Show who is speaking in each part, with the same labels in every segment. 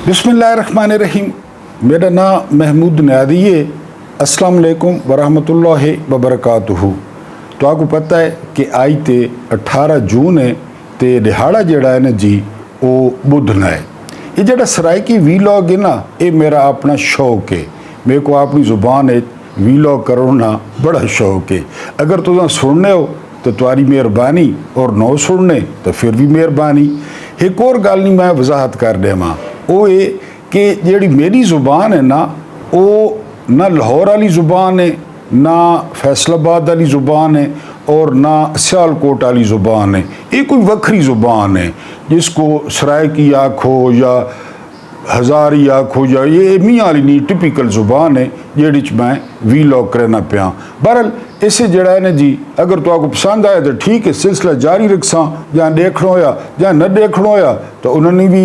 Speaker 1: बिस्मिल्लाहिर्रहमानिर्रहीम। मेरा नाम महमूद नियादी है। अस्सलाम वालेकुम वरहमतुल्लाहि वबरकातुहू। तो आपको पता है कि आज ते 18 जून है ते दिहाड़ा जड़ा है ना जी वो बुधन है। ये जड़ा सराइकी वीलॉग है ना, ये मेरा अपना शौक है। मेरे को अपनी ज़ुबान है वीलॉग करना बड़ा शौक है। अगर तुम सुनने हो तो तुम्हारी मेहरबानी, और नौ सुनने तो फिर भी मेहरबानी। एक और गल नहीं मैं वजाहत कर देवां, वो ये कि जी मेरी ज़ुबान है ना, वो ना लाहौर वाली ज़ुबान है, ना फैसलाबाद वाली ज़ुबान है, और ना सियालकोट वाली ज़ुबान है। ये कोई वक्री ज़ुबान है जिसको सराइकी आखो या हज़ारी आखो, या ये मियाँ वाली नहीं, टिपिकल ज़ुबान है जेड़ी मैं वीलॉग करना पिया। बहरहाल इसे जड़ा है ना जी, अगर तो आपको पसंद आया तो ठीक है, सिलसिला जारी रखसा, जहाँ देखना होया जहाँ न देखना होया तो उन्होंने भी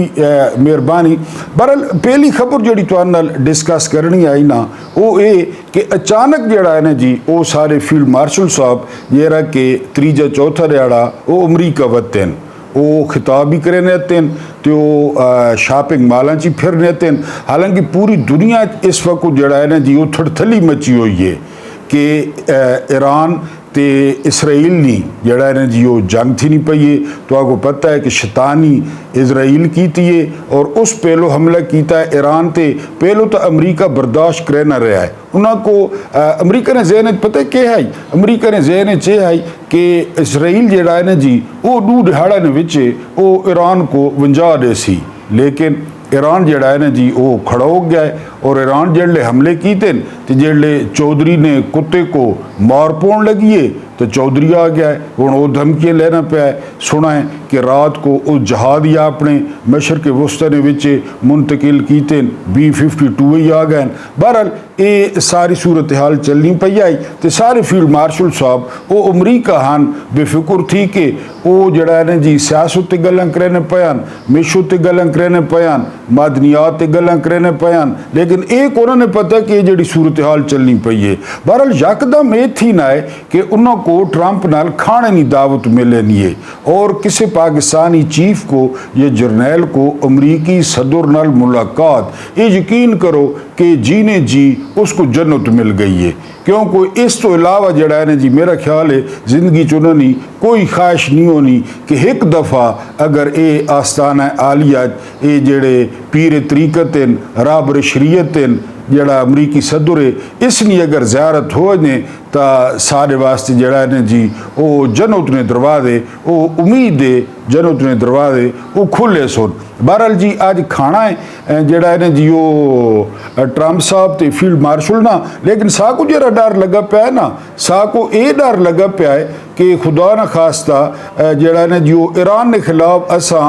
Speaker 1: मेहरबानी। बहरहाल पहली खबर जी तुहाडे नाल डिस्कस करनी आई ना, वो ये कि अचानक जड़ा है ना जी वो सारे फील्ड मार्शल साहब जेरा के त्रीजा चौथा दिहाड़ा वो अमरीका वतन, वो खिताब भी करे रहते हैं तो शॉपिंग मालां च फिर रहते हैं। हालांकि पूरी दुनिया इस वक्त जड़ा है ना जी वो थड़थली मची हुई है कि ईरान ते इसराइल नी जड़ा है ना जी वो जंग थी नहीं पई है। तो आपको पता है कि शैतानी इसराइल की है और उस पहलो हमला किया है ईरान ते। पहलो तो अमरीका बर्दाश्त करे ना रहा है उनको। अमरीका ने जहन पता है क्या है, अमरीका ने जहन है कि इसराइल जड़ा है ना जी वो दू दिहाड़ा ने विचे वो ईरान को वंजा दे सी, लेकिन ईरान जड़ा है ना जी वो खड़ा हो गया है। और ईरान जड़े हमले किए तो जड़े चौधरी ने कुत्ते को मार पौन लगी है तो चौधरी आ गया है। हूँ वो धमकियाँ लेना पाया है। सुना है कि रात को वो जहाद या अपने मशरक़ वस्ता ने विचे मुंतकिल किए, B-52 ही आ गए। बहरहाल ये सारी सूरत हाल चलनी पई आई तो सारे फील्ड मार्शल साहब वो अमरीका हन बेफिक्र थी कि वो जड़ा है ना जी सियासत ते गल्लां करने पयान, मिशो ते गल्लां करने पयान, मादनियात ते गल्लां करने पयान, लेकिन एक उन्होंने पता कि ये जी सूरत हाल चलनी पई है। बहरहाल यकदम ये थी ना है कि उन्होंने ट्रंप नाल खाने की दावत मिले नहीं है, और किसी पाकिस्तानी चीफ को या जर्नैल को अमरीकी सदर नाल मुलाकात, ये यकीन करो कि जीने जी उसको जन्नत मिल गई है। क्योंकि इस तो इलावा जड़ा है ना जी मेरा ख्याल है जिंदगी च उन्होंने कोई ख्वाहिश नहीं होनी कि एक दफ़ा अगर ये आस्ताना आलिया ये जड़े पीर तरीकत राबर शरीयत जड़ा अमरीकी सदर है इसनी अगर ज़ियारत हो ने तो सारे वास्ते जड़ा है ना जी वो जन्नत ने दरवाजे, वो उम्मीद है जन्नत ने दरवाजे वो खुले सुन। बहरहाल जी आज खाना है जड़ा है ना जी वो ट्रंप साहब ते फील्ड मार्शल ना, लेकिन साको जरा डर लगा पाया ना, साको ये डर लगा पाया है कि खुदा न खास्ता जड़ा है ना जी वो ईरान के खिलाफ असा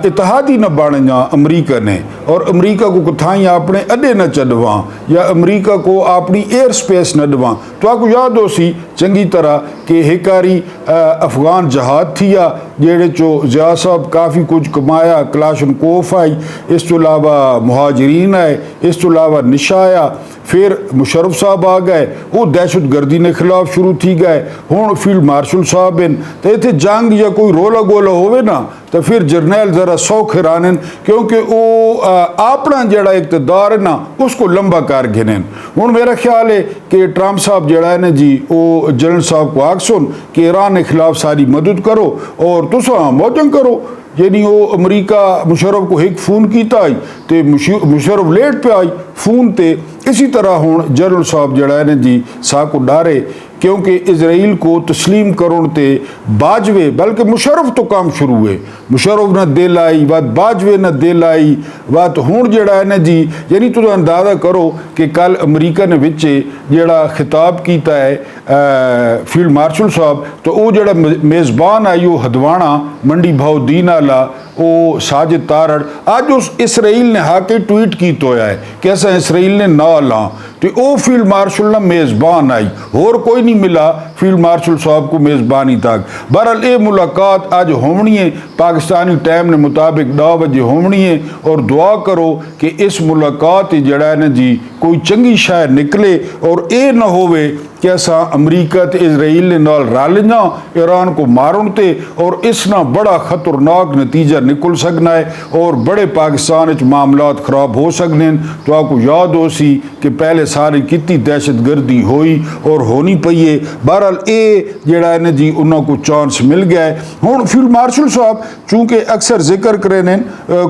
Speaker 1: इतिहादी न बन जा अमरीका ने, और अमरीका को कथाई अपने अड्डे न चढ़वा या अमरीका को अपनी एयर स्पेस न दवा। तो आपको याद हो सी चंगी तरह कि हिकारी अफगान जहाज थी जेड़े चो ज़िया साहब काफ़ी कुछ कमाया, क्लाशनकोफ आई, इस तो अलावा मुहाजिरीन आए, इस तो अलावा निशा आया, फिर मुशर्रफ साहब आ गए, वो दहशत गर्दी के खिलाफ शुरू थी गए। हुण फील्ड मार्शल साहब हैं तो इतने जंग या कोई रोला गोला होवे ना तो फिर जरनैल ज़रा सौखे रान, क्योंकि वो अपना जड़ा इक़्तिदार है ना उसको लंबा कर गिनें। हुण मेरा ख्याल है कि ट्रंप साहब जड़ा है ना जी वो जनरल साहब को आख सुन कि ईरान के खिलाफ सारी मदद करो और तुसा मौजंग करो। यानी वो अमरीका मुशर्रफ को एक फ़ोन किया तो मुशर्रफ लेट पे आई फ़ोन ते। इसी तरह हुण जनरल साहब जड़ा है ना जी सा को डारे क्योंकि इसराइल को तस्लीम करों ते बाजवे, बल्कि मुशर्रफ तो काम शुरू है, मुशर्रफ न दिल आई बात, बाजवे न दिल आई बात। हुण जड़ा है ना जी यानी तुम अंदाज़ा करो कि कल अमरीका ने विचे जड़ा खिताब किया है फील्ड मार्शल साहब, तो वो जड़ा मेज़बान आई वो हदवाना मंडी भाव दीन आला वो साजिद तारड़ आज उस इसराइल ने हाके ट्वीट की तो है कि ऐसा इसराइल ने ना ला तो वो फील्ड मार्शल ना मेज़बान आई, और कोई नहीं मिला फील्ड मार्शल साहब को मेज़बानी तक। बहरहाल ये मुलाकात आज होनी है पाकिस्तानी टाइम ने मुताबिक 9 बजे होनी है, और दुआ करो कि इस मुलाकात जड़ा है ना जी कोई चंगी शायद निकले और ये ना होवे کہ असां अमरीका ते इसराइल नाल रल जां ईरान को मारन ते और इस ना बड़ा खतरनाक नतीजा निकल सकना है और बड़े पाकिस्तान च मामलात खराब हो सकते हैं। तो आपको याद हो सी कि पहले सारी कितनी दहशत गर्दी हुई और होनी पई है। बहरहाल ये जड़ा है जी उन्होंने को चांस मिल गया है। हुण फील्ड मार्शल साहब चूंकि अक्सर जिक्र करें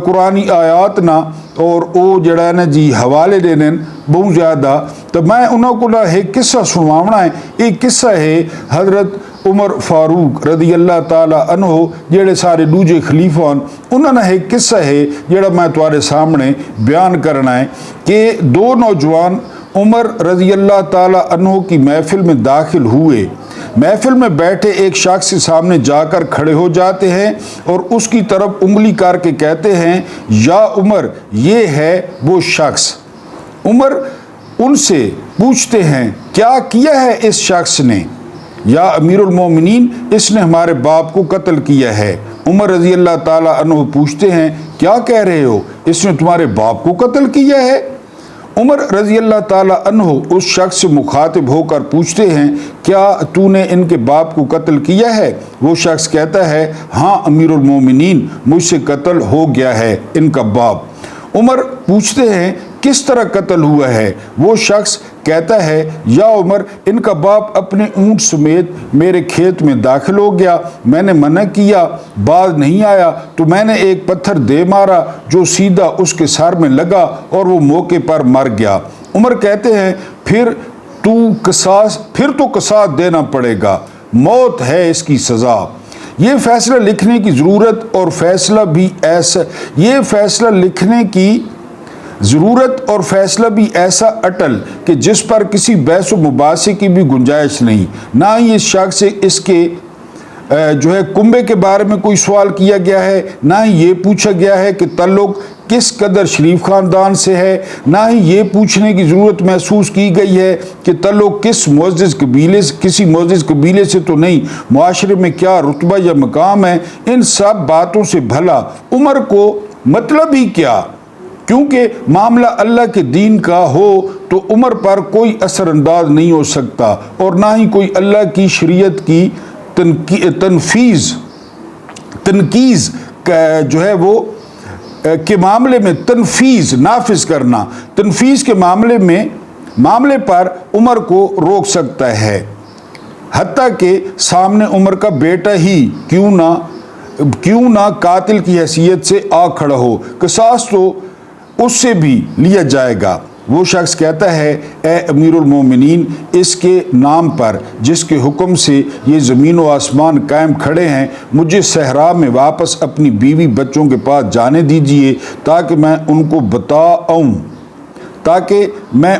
Speaker 1: कुरानी आयात ना और वो जड़ा है जी हवाले देने बहुत ज़्यादा, तो मैं उन्होंने को एक किस्सा सुनावना है। एक किस्सा है हज़रत उमर फारूक रदी अल्लाह ताला अन्हो जेड़े सारे दूजे खलीफा उन्होंने एक किस्सा है जेड़ा मैं तुम्हारे सामने बयान करना है कि दो नौजवान उमर रजी अल्लाह ताला अन्हो की महफिल में दाखिल हुए। महफिल में बैठे एक शख्स के सामने जाकर खड़े हो जाते हैं और उसकी तरफ उंगली करके कहते हैं, या उमर ये है वो शख्स। उमर उनसे पूछते हैं, क्या किया है इस शख्स ने? या अमीरुल मोमिनीन, इसने हमारे बाप को कत्ल किया है। उमर रजी अल्लाह ताला अन्हु पूछते हैं, क्या कह रहे हो, इसने तुम्हारे बाप को कत्ल किया है? उमर रजी अल्लाह ताला अन्हु उस शख्स से मुखातिब होकर पूछते हैं, क्या तूने इनके बाप को कत्ल किया है? वो शख्स कहता है, हाँ अमीरुल मोमिनीन, मुझसे कत्ल हो गया है इनका बाप। उमर पूछते हैं, किस तरह कत्ल हुआ है? वो शख्स कहता है, या उमर, इनका बाप अपने ऊंट समेत मेरे खेत में दाखिल हो गया। मैंने मना किया, बाज नहीं आया तो मैंने एक पत्थर दे मारा जो सीधा उसके सर में लगा और वो मौके पर मर गया। उमर कहते हैं, फिर तो कसास देना पड़ेगा, मौत है इसकी सज़ा। ये फैसला लिखने की ज़रूरत और फैसला भी ऐसा अटल कि जिस पर किसी बहस व मुबासे की भी गुंजाइश नहीं। ना ही इस शख्स से इसके जो है कुंबे के बारे में कोई सवाल किया गया है, ना ही ये पूछा गया है कि तल्लुक किस कदर शरीफ ख़ानदान से है, ना ही ये पूछने की ज़रूरत महसूस की गई है कि तल्लुक किसी मुअज़्ज़ज़ कबीले से तो नहीं, मुआशरे में क्या रुतबा या मकाम है। इन सब बातों से भला उमर को मतलब ही क्या? क्योंकि मामला अल्लाह के दीन का हो तो उमर पर कोई असरअंदाज नहीं हो सकता और ना ही कोई अल्लाह की शरीयत की तनकीज़ जो है वो के मामले में तनफीज़ के मामले पर उमर को रोक सकता है। हत्ता के सामने उमर का बेटा ही क्यों ना कातिल की हैसियत से आ खड़ा हो, क़िसास तो उससे भी लिया जाएगा। वो शख्स कहता है, ए अमीरुल मोमिनीन, इसके नाम पर जिसके हुक्म से ये ज़मीन व आसमान कायम खड़े हैं, मुझे सहरा में वापस अपनी बीवी बच्चों के पास जाने दीजिए ताकि मैं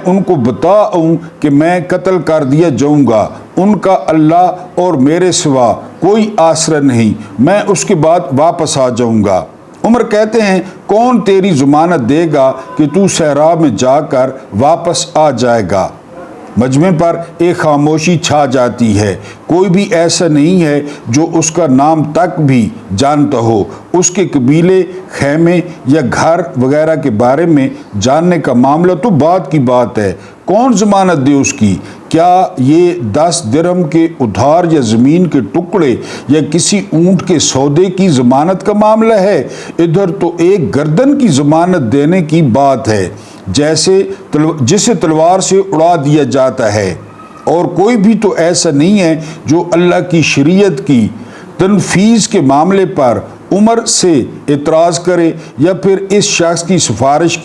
Speaker 1: उनको बताऊं कि मैं कत्ल कर दिया जाऊंगा। उनका अल्लाह और मेरे सिवा कोई आसरा नहीं, मैं उसके बाद वापस आ जाऊंगा। उमर कहते हैं, कौन तेरी ज़मानत देगा कि तू सहरा में जाकर वापस आ जाएगा? मजमे पर एक खामोशी छा जाती है। कोई भी ऐसा नहीं है जो उसका नाम तक भी जानता हो। उसके कबीले, खैमे या घर वगैरह के बारे में जानने का मामला तो बात की बात है। कौन ज़मानत दे उसकी? क्या ये 10 दिरहम के उधार या ज़मीन के टुकड़े या किसी ऊंट के सौदे की ज़मानत का मामला है? इधर तो एक गर्दन की ज़मानत देने की बात है जिसे तलवार से उड़ा दिया जाता है। और कोई भी तो ऐसा नहीं है जो अल्लाह की शरीयत की तनफीज़ के मामले पर उमर से इतराज़ करे या फिर इस शख्स की सिफारिश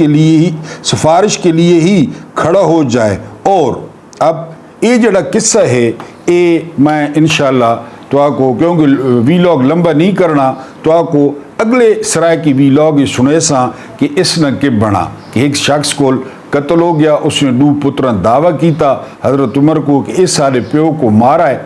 Speaker 1: के लिए ही खड़ा हो जाए। और अब ये जड़ा किस्सा है ये मैं इंशाल्लाह तो आपको, क्योंकि वीलॉग लंबा नहीं करना, तो आपको अगले सराय की वीलॉग सुने सा कि इसने के बना कि एक शख्स को कत्ल हो गया, उसने 2 पुत्रां दावा किया हज़रत उमर को कि इस सारे प्यो को मारा है।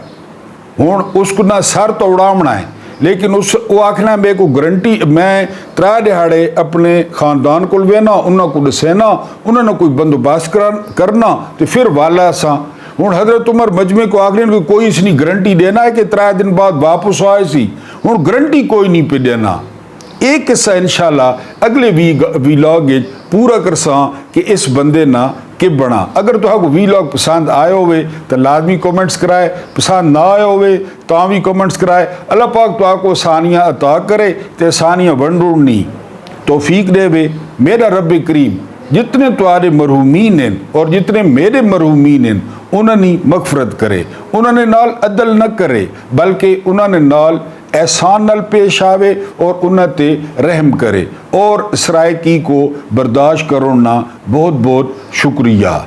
Speaker 1: हुण उसको ना सर तो उड़ावना है, लेकिन वो आखना मेरे को गारंटी, मैं 3 दिहाड़े अपने खानदान को वेना, उन्होंने को दसेना, उन्होंने कोई बंदोबस्त करना तो फिर वाला सा। हुण हज़रत उमर मजमे को आखने कोई इसनी गारंटी देना है कि 3 दिन बाद वापस आए सी, हुण गारंटी कोई नहीं पे देना। एक किस्सा इंशाल्लाह अगले वीलॉग पूरा करसा कि इस बंदे ना کہ بنا اگر تو کو ویلاگ پسند آئے ہوئے تو لازمی کومنٹس کرائے پسند نہ آئے ہوئے تو بھی کومنٹس کرائے اللہ پاک تو کو ثانیہ عطا کرے تے ثانیہ ونڈوڑنی توفیق دے وے میرا رب کریم جتنے تمہارے مرحومین ہیں اور جتنے میرے مرحومین ہیں انہوں نے مغفرت کرے انہوں نے نال عدل نہ کرے بلکہ انہوں نے نال احسان نال پیش آوے اور انہوں تے رحم کرے اور سرائکی کو برداشت کرنا بہت بہت شکریہ.